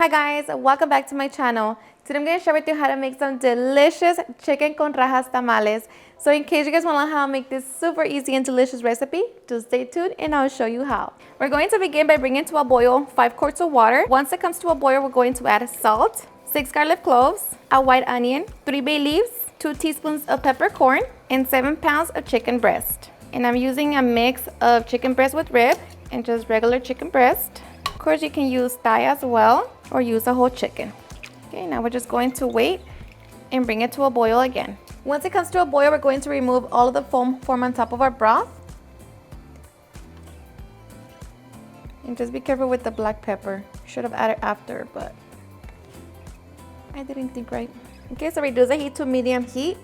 Hi guys, welcome back to my channel. Today I'm going to share with you how to make some delicious chicken con rajas tamales. So in case you guys want to learn how to make this super easy and delicious recipe, just stay tuned and I'll show you how. We're going to begin by bringing to a boil 5 quarts of water. Once it comes to a boil, we're going to add salt, 6 garlic cloves, a white onion, 3 bay leaves, 2 teaspoons of peppercorn, and 7 pounds of chicken breast. And I'm using a mix of chicken breast with rib and just regular chicken breast. Of course, you can use thigh as well or use a whole chicken. Okay, now we're just going to wait and bring it to a boil again. Once it comes to a boil, we're going to remove all of the foam form on top of our broth. And just be careful with the black pepper. Should have added after, but I didn't think right. Okay, so reduce the heat to medium heat,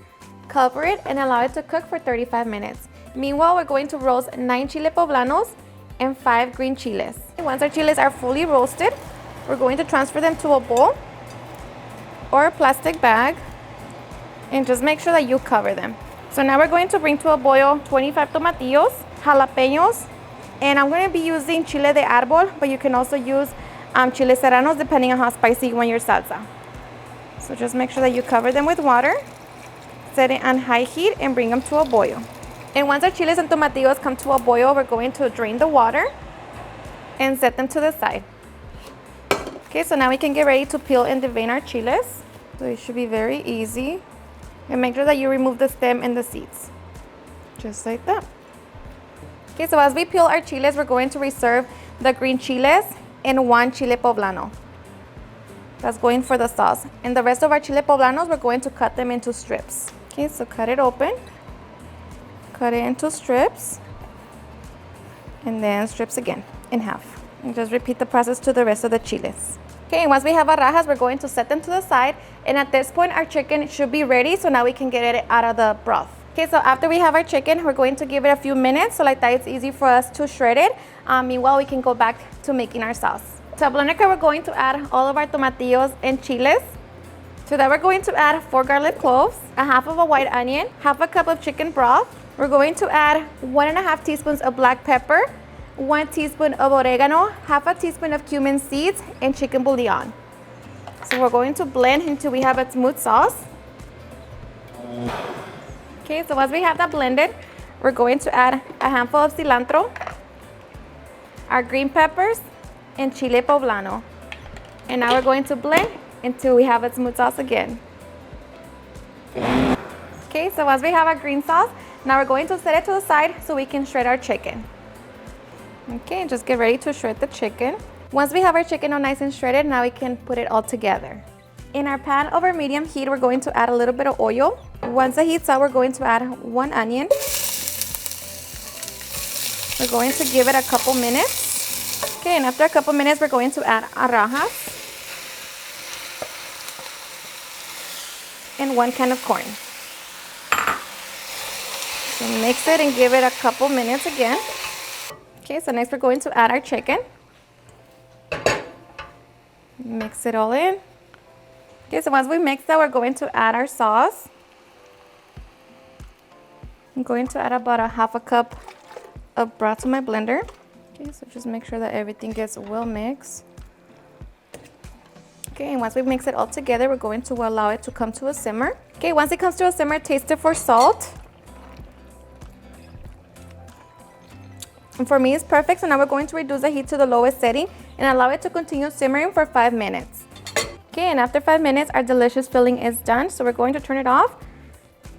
cover it, and allow it to cook for 35 minutes. Meanwhile, we're going to roast 9 chile poblanos and 5 green chiles. Once our chiles are fully roasted, we're going to transfer them to a bowl or a plastic bag and just make sure that you cover them. So now we're going to bring to a boil 25 tomatillos, jalapenos, and I'm going to be using chile de árbol, but you can also use chile serranos depending on how spicy you want your salsa. So just make sure that you cover them with water, set it on high heat, and bring them to a boil. And once our chiles and tomatillos come to a boil, we're going to drain the water and set them to the side. Okay, so now we can get ready to peel and devein our chiles. So it should be very easy. And make sure that you remove the stem and the seeds. Just like that. Okay, so as we peel our chiles, we're going to reserve the green chiles and 1 chile poblano. That's going for the sauce. And the rest of our chile poblanos, we're going to cut them into strips. Okay, so cut it open. Cut it into strips. And then strips again in half. And just repeat the process to the rest of the chiles. Okay, and once we have our rajas, we're going to set them to the side. And at this point, our chicken should be ready, so now we can get it out of the broth. Okay, so after we have our chicken, we're going to give it a few minutes, so like that it's easy for us to shred it. Meanwhile, we can go back to making our sauce. To a blender, we're going to add all of our tomatillos and chiles. To that, we're going to add 4 garlic cloves, a half of a white onion, half a cup of chicken broth. We're going to add 1.5 teaspoons of black pepper, 1 teaspoon of oregano, half a teaspoon of cumin seeds, and chicken bouillon. So we're going to blend until we have a smooth sauce. Okay, so once we have that blended, we're going to add a handful of cilantro, our green peppers, and chile poblano. And now we're going to blend until we have a smooth sauce again. Okay, so once we have our green sauce, now we're going to set it to the side so we can shred our chicken. Okay, just get ready to shred the chicken. Once we have our chicken all nice and shredded, now we can put it all together. In our pan over medium heat, we're going to add a little bit of oil. Once the heat's up, we're going to add 1 onion. We're going to give it a couple minutes. Okay, and after a couple minutes, we're going to add our rajas and 1 can of corn. So mix it and give it a couple minutes again. Okay, so next we're going to add our chicken. Mix it all in. Okay, so once we mix that, we're going to add our sauce. I'm going to add about a half a cup of broth to my blender. Okay, so just make sure that everything gets well mixed. Okay, and once we mix it all together, we're going to allow it to come to a simmer. Okay, once it comes to a simmer, taste it for salt. And for me, it's perfect, so now we're going to reduce the heat to the lowest setting and allow it to continue simmering for 5 minutes. Okay, and after 5 minutes, our delicious filling is done, so we're going to turn it off,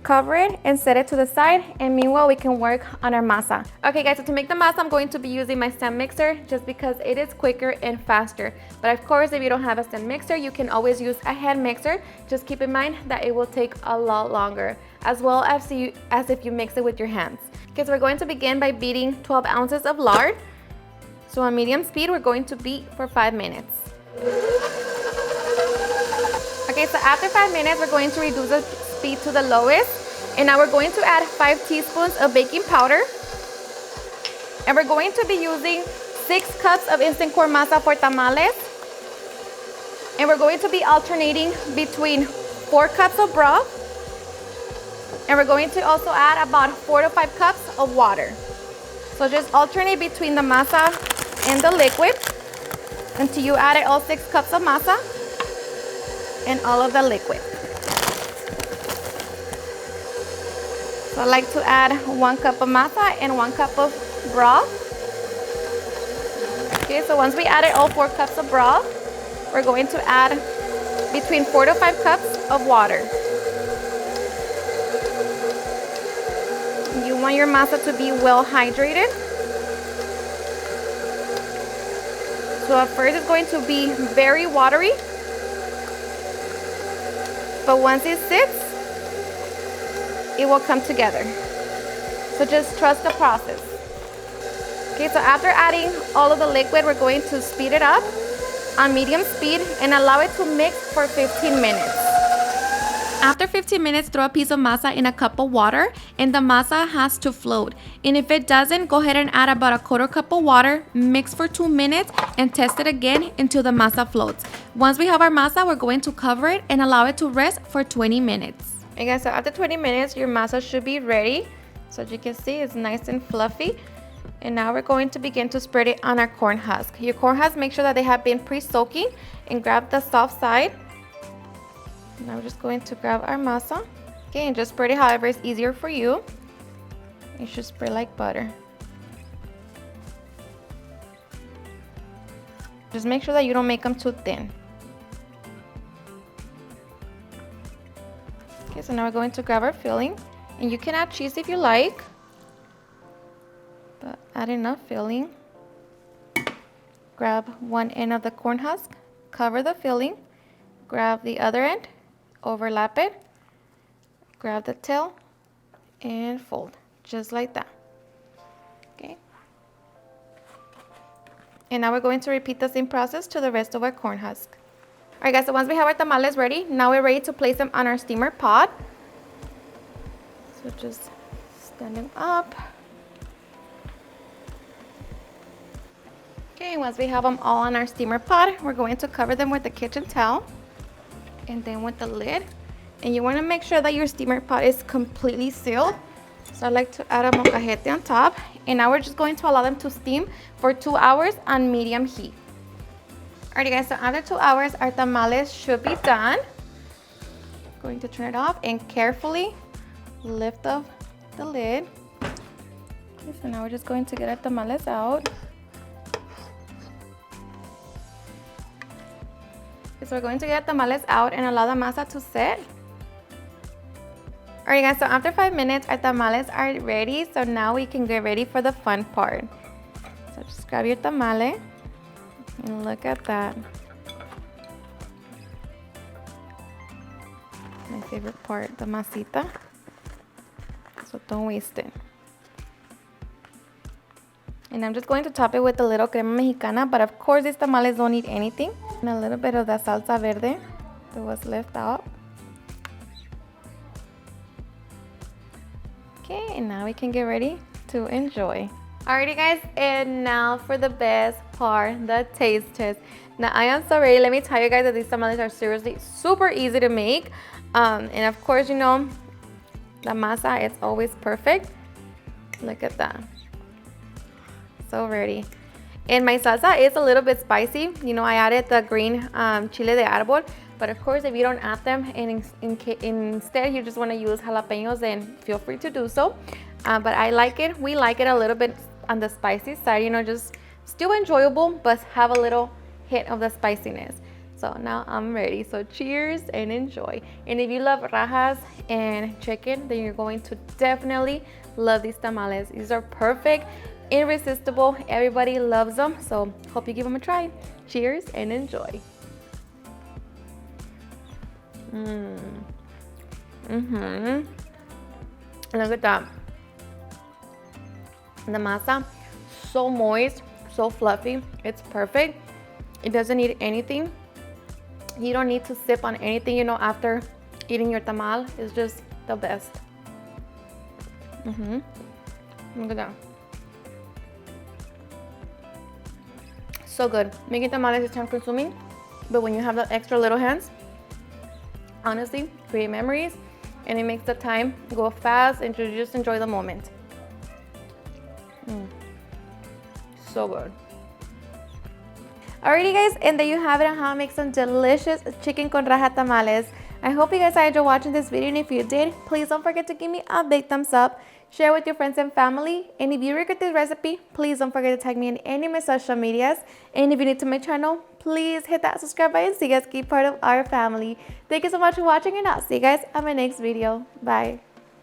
cover it, and set it to the side, and meanwhile, we can work on our masa. Okay guys, so to make the masa, I'm going to be using my stand mixer just because it is quicker and faster. But of course, if you don't have a stand mixer, you can always use a hand mixer. Just keep in mind that it will take a lot longer, as well as if you mix it with your hands. Okay, so we're going to begin by beating 12 ounces of lard. So on medium speed, we're going to beat for 5 minutes. Okay, so after 5 minutes, we're going to reduce the speed to the lowest. And now we're going to add 5 teaspoons of baking powder. And we're going to be using 6 cups of instant corn masa for tamales. And we're going to be alternating between 4 cups of broth. And we're going to also add about 4 to 5 cups of water. So just alternate between the masa and the liquid. until you added all 6 cups of masa and all of the liquid. So I like to add 1 cup of masa and 1 cup of broth. Okay, so once we added all 4 cups of broth, we're going to add between 4 to 5 cups of water. You want your masa to be well hydrated. So at first it's going to be very watery, but once it sits, it will come together. So just trust the process. Okay, so after adding all of the liquid, we're going to speed it up on medium speed and allow it to mix for 15 minutes. After 15 minutes, throw a piece of masa in a cup of water and the masa has to float. And if it doesn't, go ahead and add about a 1/4 cup of water, mix for 2 minutes and test it again until the masa floats. Once we have our masa, we're going to cover it and allow it to rest for 20 minutes. Okay guys, so after 20 minutes, your masa should be ready. So as you can see, it's nice and fluffy. And now we're going to begin to spread it on our corn husk. Your corn husk, make sure that they have been pre-soaking and grab the soft side. Now we're just going to grab our masa. Okay, and just spread it however is easier for you. You should spread like butter. Just make sure that you don't make them too thin. Okay, so now we're going to grab our filling. And you can add cheese if you like, but add enough filling. Grab one end of the corn husk, cover the filling, grab the other end, overlap it, grab the tail, and fold, just like that. Okay. And now we're going to repeat the same process to the rest of our corn husk. Alright guys, so once we have our tamales ready, now we're ready to place them on our steamer pot. So just stand them up. Okay, once we have them all on our steamer pot, we're going to cover them with the kitchen towel and then with the lid. And you want to make sure that your steamer pot is completely sealed. So I like to add a molcajete on top. And now we're just going to allow them to steam for 2 hours on medium heat. Alrighty guys, so after 2 hours, our tamales should be done. Going to turn it off and carefully lift up the lid. Okay, so now we're just going to get our tamales out. So we're going to get the tamales out and allow the masa to set. Alright guys, so after 5 minutes, our tamales are ready. So now we can get ready for the fun part. So just grab your tamale and look at that. My favorite part, the masita. So don't waste it. And I'm just going to top it with a little crema mexicana, but of course these tamales don't need anything. And a little bit of the salsa verde that was left out. Okay, and now we can get ready to enjoy. Alrighty guys, and now for the best part, the taste test. Now I am so ready. Let me tell you guys that these tamales are seriously super easy to make. And of course, you know, the masa is always perfect. Look at that. So ready. And my salsa is a little bit spicy. You know, I added the green chile de árbol. But of course, if you don't add them and instead you just want to use jalapenos, then feel free to do so. But I like it. We like it a little bit on the spicy side. You know, just still enjoyable, but have a little hit of the spiciness. So now I'm ready. So cheers and enjoy. And if you love rajas and chicken, then you're going to definitely love these tamales. These are perfect. Irresistible. Everybody loves them, so hope you give them a try. Cheers and enjoy. Look at that. The masa, so moist, so fluffy. It's perfect. It doesn't need anything. You don't need to sip on anything, you know, after eating your tamal. It's just the best. Look at that. So good. Making tamales is time consuming, but when you have the extra little hands, honestly, create memories, and it makes the time go fast and you just enjoy the moment. So good. Alrighty guys, and there you have it on how to make some delicious chicken con raja tamales. I hope you guys enjoyed watching this video, and if you did, please don't forget to give me a big thumbs up, share with your friends and family, and if you regret this recipe, please don't forget to tag me in any of my social medias, and if you're new to my channel, please hit that subscribe button so you guys keep part of our family. Thank you so much for watching, and I'll see you guys on my next video. Bye.